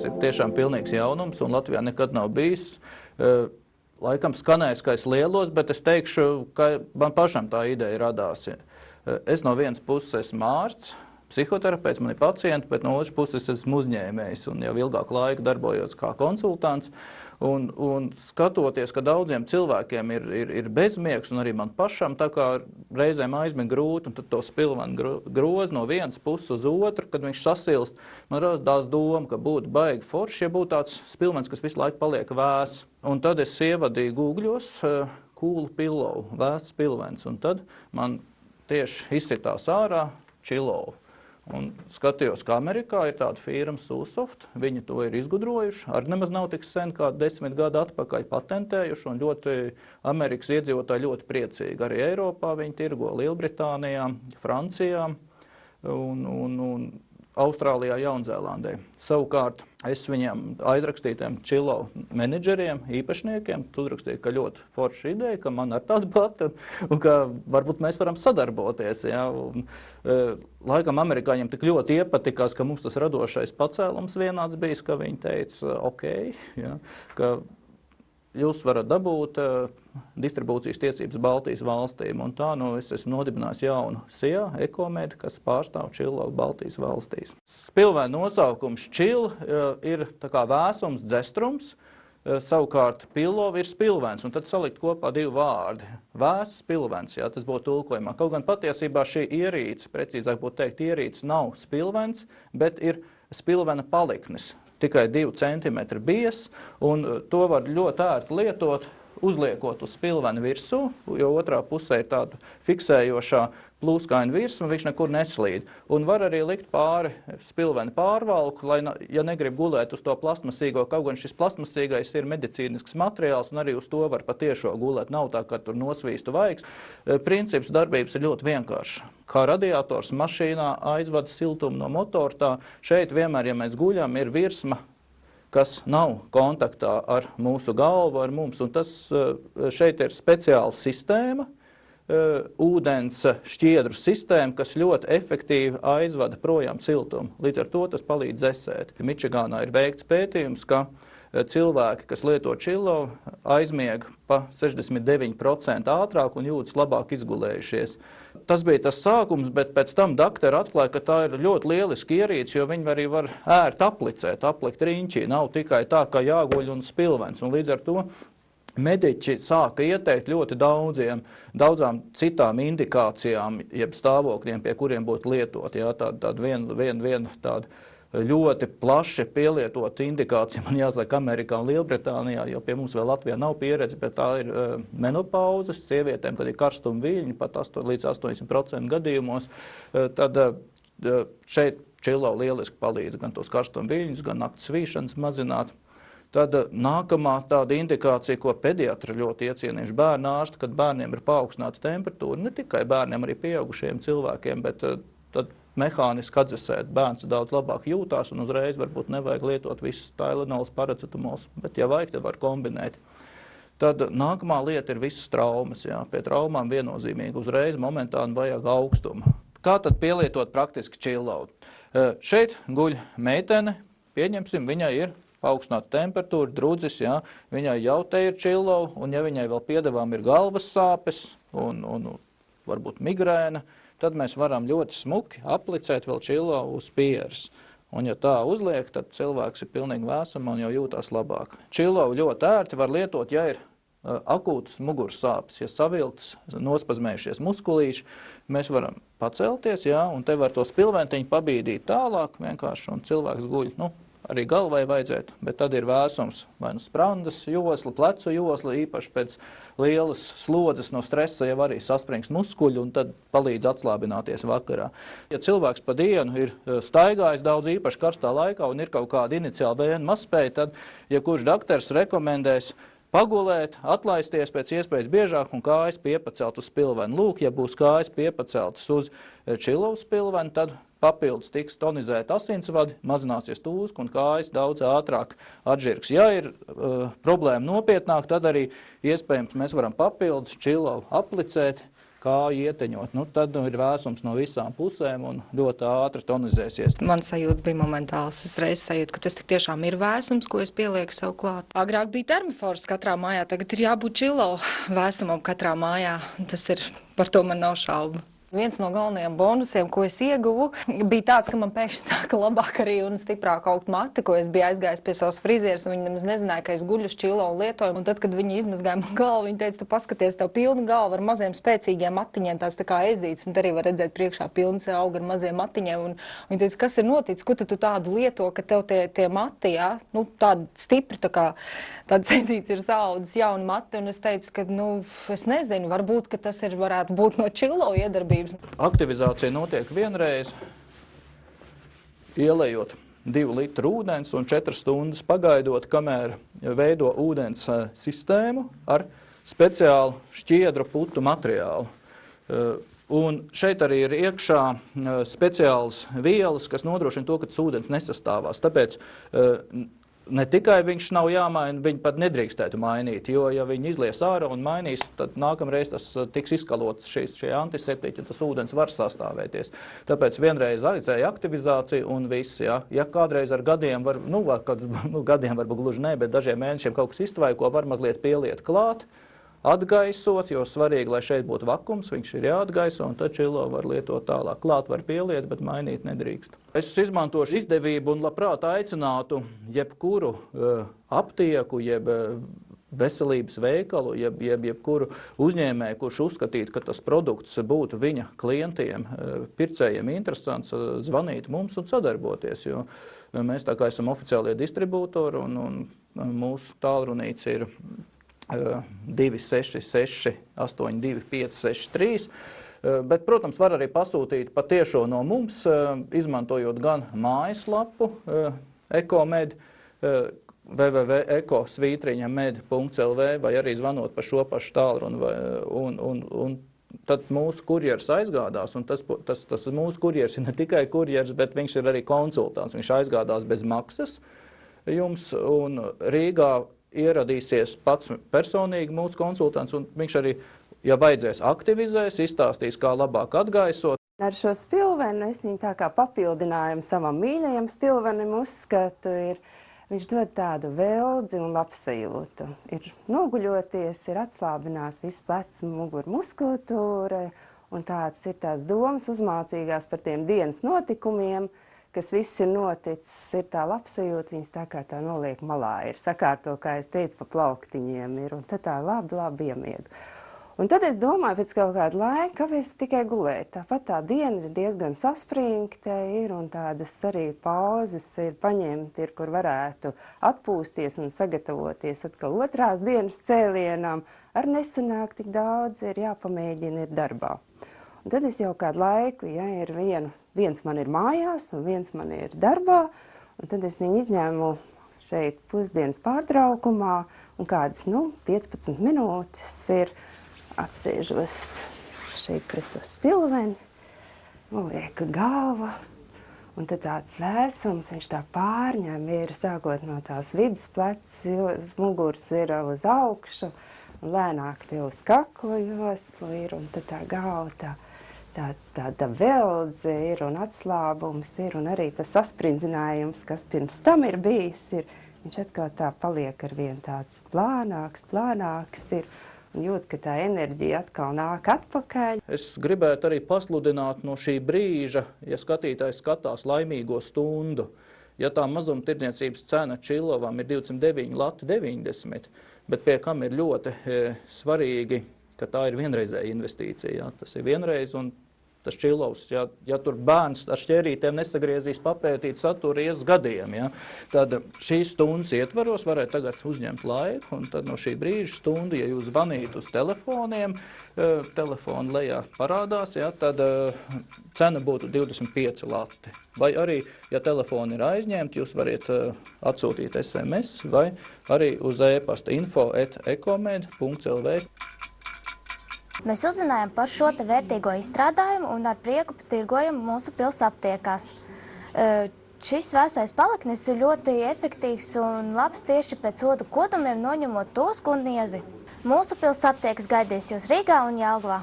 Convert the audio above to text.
ir tiešām pilnīgs jaunums, un Latvijā nekad nav bijis. Laikam skanējis, ka es lielos, bet es teikšu, ka man pašam tā ideja radās. Es no vienas puses esmu ārsts, psihoterapeits, man ir pacienti, bet no otras puses esmu uzņēmējs un jau ilgāku laiku darbojos kā konsultants. Un skatoties, ka daudziem cilvēkiem ir bezmiegs, un arī man pašam tā kā reizēm aizmig grūti, un tad to spilvenu groz no vienas puses uz otru, kad viņš sasilst, man radās doma, ka būtu baigi forši, ja būtu tāds spilvens, kas visu laiku paliek vēss. Un tad es ievadīju Googļos cool pillow, vēss spilvens, un tad man tieši izsitās ārā chillow. Un skatījos, ka Amerikā ir tāda firma Susoft, viņi to ir izgudrojuši, arī nemaz nav tik sen kā 10 gadu atpakaļ patentējuši, un ļoti Amerikas iedzīvotāji ļoti priecīgi. Arī Eiropā viņi tirgo, Lielbritānijā, Francijā un Austrālijā, Jaunzēlandē. Savukārt es viņiem aizrakstītiem chillow menedžeriem, īpašniekiem, uzrakstīju, ka ļoti forša ideja, ka man ar tādu pati, un ka varbūt mēs varam sadarboties. Ja? Laikam amerikāņiem tik ļoti iepatikās, ka mums tas radošais pacēlums vienāds bijis, ka viņi teica, ok, ja? Ka jūs varat dabūt distribūcijas tiesības Baltijas valstīm, un tā es esmu nodibinājis jaunu SIA, Ekomed, kas pārstāv chillow Baltijas valstīs. Spilvenu nosaukums chill ir tā kā vēsums, dzestrums, savukārt pillow ir spilvens, un tad salikt kopā divi vārdi. Vēss, spilvens, jā, tas būtu tulkojumā. Kaut gan patiesībā šī ierīce, precīzāk būtu teikt, ierīce nav spilvens, bet ir spilvena paliknis. Tikai 2 centimetri biezs, un to var ļoti ērti lietot, uzliekot uz spilvenu virsū, jo otrā pusē ir tāda fiksējošā plūskaina virsma, viņš nekur neslīd. Un var arī likt pāri spilvenu pārvalku, lai, ja negrib gulēt uz to plastmasīgo, kaut gan šis plastmasīgais ir medicīnisks materiāls, un arī uz to var patiešo gulēt. Nav tā, ka tur nosvīstu vaigs. Princips darbības ir ļoti vienkāršs. Kā radiators mašīnā aizvada siltumu no motora, tā šeit vienmēr, ja mēs guļam, ir virsma, kas nav kontaktā ar mūsu galvu, ar mums. Un tas šeit ir speciāla sistēma, ūdens šķiedru sistēma, kas ļoti efektīvi aizvada projām siltumu. Līdz ar to tas palīdz dzesēt. Mičigānā ir veikts pētījums, ka cilvēki, kas lieto chillow, aizmieg pa 69% ātrāk un jūtas labāk izgulējušies. Tas bija tas sākums, bet pēc tam doktori atklāja, ka tā ir ļoti lieliski ierīce, jo viņi arī var ērti aplicēt, aplikt riņķī. Nav tikai tā, ka jāguļ un spilvens. Un līdz ar to mediķi sāka ieteikt ļoti daudzām citām indikācijām, jeb stāvokļiem, pie kuriem būtu lietot. Jā, tāda ļoti plaši pielietot indikācija, man jāsaka, Amerikā un Lielbritānijā, jo pie mums vēl Latvijā nav pieredze, bet tā ir menopauze sievietēm, kad ir karstuma viļņi, pat līdz 80% gadījumos. Tad šeit chillow lieliski palīdz gan tos karstuma viļņus, gan nakts svīšanas mazināt. Tad nākamā tāda indikācija, ko pediatri ļoti iecienījuši bērnu ārsti, kad bērniem ir paaugstināta temperatūra, ne tikai bērniem, arī pieaugušiem cilvēkiem, bet tad mehāniski atdzesēt bērns daudz labāk jūtās un uzreiz varbūt nevajag lietot visus Tylenols, paracetamols, bet ja vajag, tad var kombinēt. Tad nākamā lieta ir visas traumas. Jā. Pie traumām viennozīmīgi uzreiz momentāni vajag augstumu. Kā tad pielietot praktiski chillow? Šeit guļ meitene, pieņemsim, viņai ir paaugstināta temperatūra, drudzis, jā, viņai jau te ir chillow, un ja viņai vēl piedevām ir galvas sāpes un varbūt migrēna, tad mēs varam ļoti smuki aplicēt vēl chillow uz pieres. Un ja tā uzliek, tad cilvēks ir pilnīgi vēsama un jau jūtās labāk. Chillow ļoti ērti var lietot, ja ir akūtas muguras sāpes, ja saviltas, nospazmējušies muskulīši, mēs varam pacelties, jā, un te var to spilventiņu pabīdīt tālāk vienkārši, un cilvēks guļ, arī galvai vajadzētu, bet tad ir vēsums vai nu sprandas josla, plecu josla, īpaši pēc lielas slodzes no stresa jau arī saspringst muskuļi un tad palīdz atslābināties vakarā. Ja cilvēks pa dienu ir staigājis daudz īpaši karstā laikā un ir kaut kāda iniciāla vēja mazspēja, tad jebkurš doktors rekomendēs pagulēt, atlaisties pēc iespējas biežāk un kājas piepacelt uz spilvenu. Lūk, ja būs kājas piepaceltas uz chillow spilvenu, tad papildus tiks tonizēt asinsvadi, mazināsies tūska un kājas daudz ātrāk atžirgs. Ja ir problēma nopietnāk, tad arī iespējams mēs varam papildus chillow aplicēt, kāju ieteņot, tad ir vēsums no visām pusēm un ļoti ātri tonizēsies. Man sajūtas bija momentāls. Es reiz sajūtu, ka tas tik tiešām ir vēsums, ko es pielieku sev klāt. Agrāk bija termofors katrā mājā, tagad ir jābūt čilo vēsumam katrā mājā. Tas ir, par to man nav šaubu. Viens no galvenajiem bonusiem, ko es ieguvu, bija tāds, ka man pēkšņi sāka labāk arī un stiprāk augt mati, ko es biju aizgājis pie savas frizieres, un viņi nemaz nezināja, ka es guļu uz čilo un lietoju. Un tad, kad viņi izmazgāja man galvu, viņi teica, tu paskaties, tev pilna galva ar maziem spēcīgiem matiņiem, tāds tā kā ezīts, un arī var redzēt priekšā pilns auga ar maziem matiņiem. Un viņi teica, kas ir noticis, ko tu tādu lieto, ka tev tie mati, jā, tādi stipri, tāds ezīts ir saudzes jauni mati, un es teicu, ka, es nezinu, varbūt, ka tas varētu būt no čilo iedarbības. Aktivizācija notiek vienreiz, ielejot 2 litru ūdens un 4 stundas pagaidot, kamēr veido ūdens sistēmu ar speciālu šķiedru putu materiālu. Un šeit arī ir iekšā speciāls vielas, kas nodrošina to, ka tas ūdens nesastāvās. Tāpēc ne tikai viņš nav jāmaina, viņi pat nedrīkstētu mainīt, jo, ja viņi izlies ārā un mainīs, tad nākamreiz tas tiks izkalots šie antiseptiķi, un tas ūdens var sastāvēties. Tāpēc vienreiz aizēja aktivizācija un viss, ja kādreiz ar gadiem var, gadiem varbūt gluži ne, bet dažiem mēnešiem kaut kas iztvaiko, var mazliet pieliet klāt, atgaisot, jo svarīgi, lai šeit būtu vakums, viņš ir jāatgaiso, un tad čilo var lietot tālāk. Klāt var pieliet, bet mainīt nedrīkst. Es izmantošu izdevību un labprāt aicinātu jebkuru aptieku, jeb veselības veikalu, jebkuru uzņēmēju, kurš uzskatītu, ka tas produkts būtu viņa klientiem, pircējiem interesants, zvanīt mums un sadarboties, jo mēs tā kā esam oficiālie distribūtori un mūsu tālrunīts ir 266 82 563, bet, protams, var arī pasūtīt patiešo no mums, izmantojot gan mājaslapu ekomed, www.eko-med.lv vai arī zvanot pa šo pašu tālruni, un tad mūsu kurjers aizgādās, un tas mūsu kurjers ir ne tikai kurjers, bet viņš ir arī konsultants, viņš aizgādās bez maksas jums, un Rīgā ieradīsies pats personīgi mūsu konsultants, un viņš arī, ja vajadzēs, aktivizēs, izstāstīs, kā labāk atgaisot. Ar šo spilvenu es viņu tā kā papildinājumu savam mīļajam spilvenim uzskatu, viņš dod tādu veldzi un labsajūtu. Ir noguļoties, ir atslābinās visu plecu muguru muskulatūra, un tāds ir tās domas uzmācīgās par tiem dienas notikumiem, kas viss ir noticis, ir tā labsajūta, viņas tā kā tā noliek malā, ir sakārto, kā es teicu, pa plauktiņiem ir, un tad tā labi iemiegu. Un tad es domāju, pēc kaut kāda laika, kāpēc tikai gulēt. Tāpat tā diena ir diezgan saspringta, un tādas arī pauzes ir paņemti, kur varētu atpūsties un sagatavoties atkal otrās dienas cēlienām. Ar nesanāk tik daudz, ir jāpamēģina, ir darbā. Un tad es jau kādu laiku, ir viens man ir mājās un viens man ir darbā, un tad es viņu izņēmu šeit pusdienas pārtraukumā, un kādas, 15 minūtes ir atsēžos šeit pret to spilveni, lieku galvu, un tad tāds vēsums, viņš tā pārņem, ir sākot no tās vidusplets, jo mugurs ir uz augšu, un lēnāk te uz kaklu joslu ir, un tad tā galva tāda veldze ir un atslābums ir, un arī tas saspringzinājums, kas pirms tam ir bijis, viņš atkal tā paliek ar vien tāds plānāks ir, un jūt, ka tā enerģija atkal nāk atpakaļ. Es gribētu arī pasludināt no šī brīža, ja skatītājs skatās laimīgo stundu, ja tā mazumtirdzniecības cena čilovam ir 209,90 Lati, bet pie kam ir ļoti svarīgi, ka tā ir vienreizēja investīcija. Ja? Tas ir vienreiz, un tas čilovs, ja tur bērns ar šķērītēm nesagriezīs papētīt saturu ies gadiem, ja? Tad šīs stundas ietvaros varētu tagad uzņemt laiku, un tad no šī brīža stundu, ja jūs zvanītu uz telefoniem, telefonu lejā parādās, ja? Tad cena būtu 25 lati. Vai arī, ja telefoni ir aizņemti, jūs variet atsūtīt SMS vai arī uz e-pasta info@ekomed.lv. Mēs uzzinājām par šo te vērtīgo izstrādājumu un ar prieku tirgojam mūsu pils aptiekās. Šis vēsais palaknis ir ļoti efektīvs un labs tieši pēc odu kodumiem, noņemot tusku un niezi. Mūsu pils aptiekas gaidīs jūs Rīgā un Jelgavā.